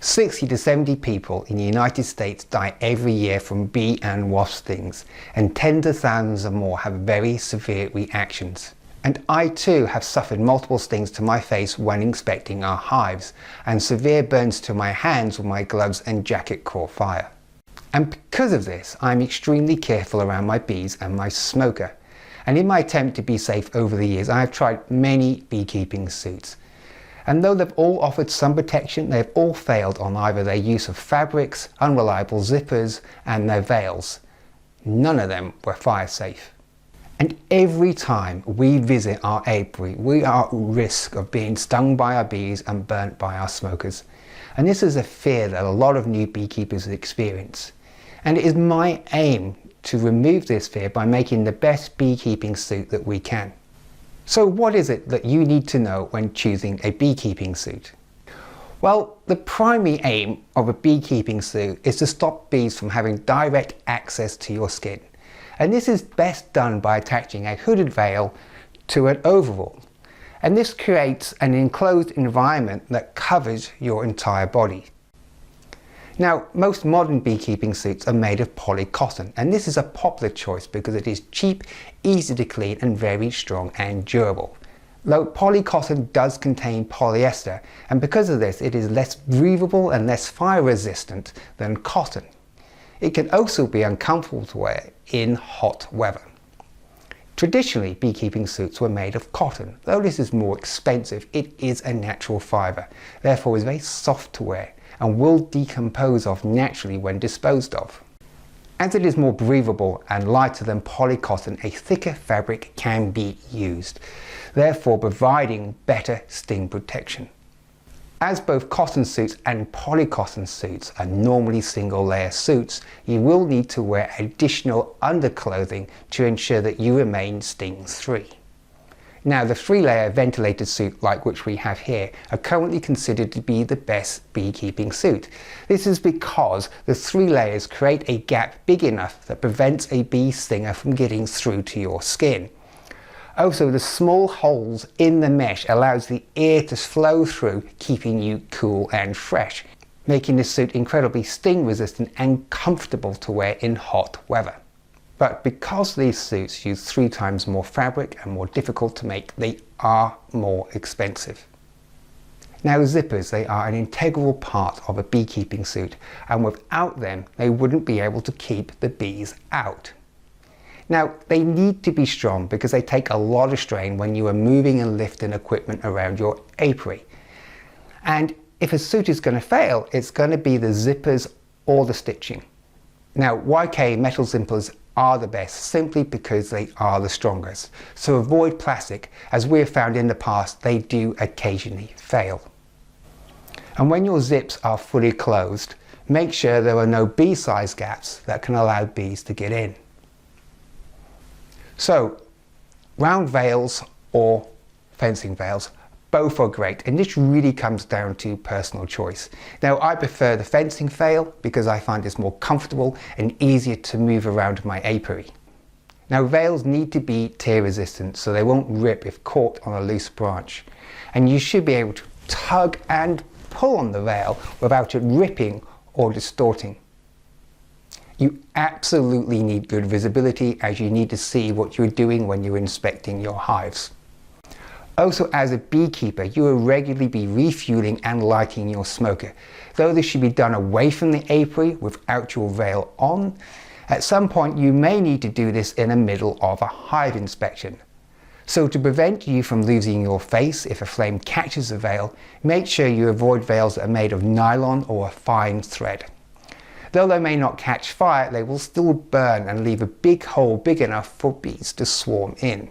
60 to 70 people in the United States die every year from bee and wasp stings, and tens of thousands or more have very severe reactions. And I too have suffered multiple stings to my face when inspecting our hives, and severe burns to my hands when my gloves and jacket caught fire. And because of this, I'm extremely careful around my bees and my smoker. And in my attempt to be safe over the years, I have tried many beekeeping suits. And though they've all offered some protection, they've all failed on either their use of fabrics, unreliable zippers, and their veils. None of them were fire safe. And every time we visit our apiary, we are at risk of being stung by our bees and burnt by our smokers. And this is a fear that a lot of new beekeepers experience. And it is my aim to remove this fear by making the best beekeeping suit that we can. So what is it that you need to know when choosing a beekeeping suit? Well, the primary aim of a beekeeping suit is to stop bees from having direct access to your skin. And this is best done by attaching a hooded veil to an overall. And this creates an enclosed environment that covers your entire body. Now, most modern beekeeping suits are made of polycotton, and this is a popular choice because it is cheap, easy to clean, and very strong and durable. Though polycotton does contain polyester, and because of this it is less breathable and less fire resistant than cotton. It can also be uncomfortable to wear in hot weather. Traditionally, beekeeping suits were made of cotton. Though this is more expensive, it is a natural fibre, therefore is very soft to wear and will decompose off naturally when disposed of. As it is more breathable and lighter than polycotton, a thicker fabric can be used, therefore providing better sting protection. As both cotton suits and polycotton suits are normally single layer suits, you will need to wear additional underclothing to ensure that you remain sting-free. Now, the 3-layer ventilated suit like which we have here are currently considered to be the best beekeeping suit. This is because the 3 layers create a gap big enough that prevents a bee stinger from getting through to your skin. Also, the small holes in the mesh allows the air to flow through, keeping you cool and fresh, making the suit incredibly sting resistant and comfortable to wear in hot weather. But because these suits use 3 times more fabric and more difficult to make, they are more expensive. Now, zippers, they are an integral part of a beekeeping suit, and without them they wouldn't be able to keep the bees out. Now, they need to be strong because they take a lot of strain when you are moving and lifting equipment around your apiary. And if a suit is going to fail, it's going to be the zippers or the stitching. Now, YK metal zippers are the best simply because they are the strongest. So avoid plastic, as we have found in the past they do occasionally fail. And when your zips are fully closed, make sure there are no bee-size gaps that can allow bees to get in. So, round veils or fencing veils, both are great, and this really comes down to personal choice. Now, I prefer the fencing veil because I find it's more comfortable and easier to move around my apiary. Now, veils need to be tear resistant so they won't rip if caught on a loose branch, and you should be able to tug and pull on the veil without it ripping or distorting. You absolutely need good visibility, as you need to see what you're doing when you're inspecting your hives. Also, as a beekeeper, you will regularly be refueling and lighting your smoker. Though this should be done away from the apiary without your veil on, at some point you may need to do this in the middle of a hive inspection. So to prevent you from losing your face if a flame catches the veil, make sure you avoid veils that are made of nylon or a fine thread. Though they may not catch fire, they will still burn and leave a big hole big enough for bees to swarm in.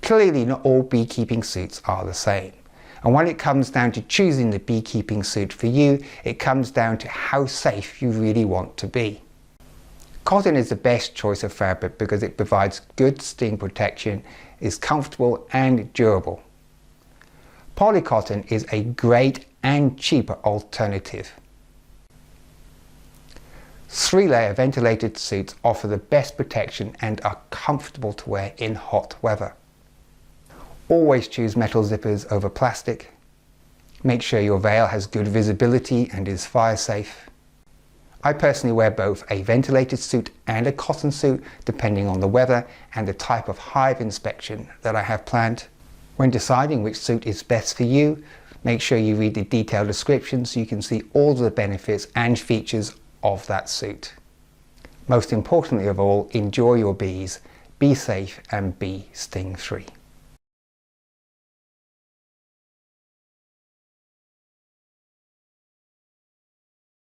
Clearly, not all beekeeping suits are the same. And when it comes down to choosing the beekeeping suit for you, it comes down to how safe you really want to be. Cotton is the best choice of fabric because it provides good sting protection, is comfortable and durable. Polycotton is a great and cheaper alternative. 3-layer ventilated suits offer the best protection and are comfortable to wear in hot weather. Always choose metal zippers over plastic. Make sure your veil has good visibility and is fire safe. I personally wear both a ventilated suit and a cotton suit depending on the weather and the type of hive inspection that I have planned. When deciding which suit is best for you, make sure you read the detailed description so you can see all the benefits and features of that suit. Most importantly of all, enjoy your bees, be safe and be sting free.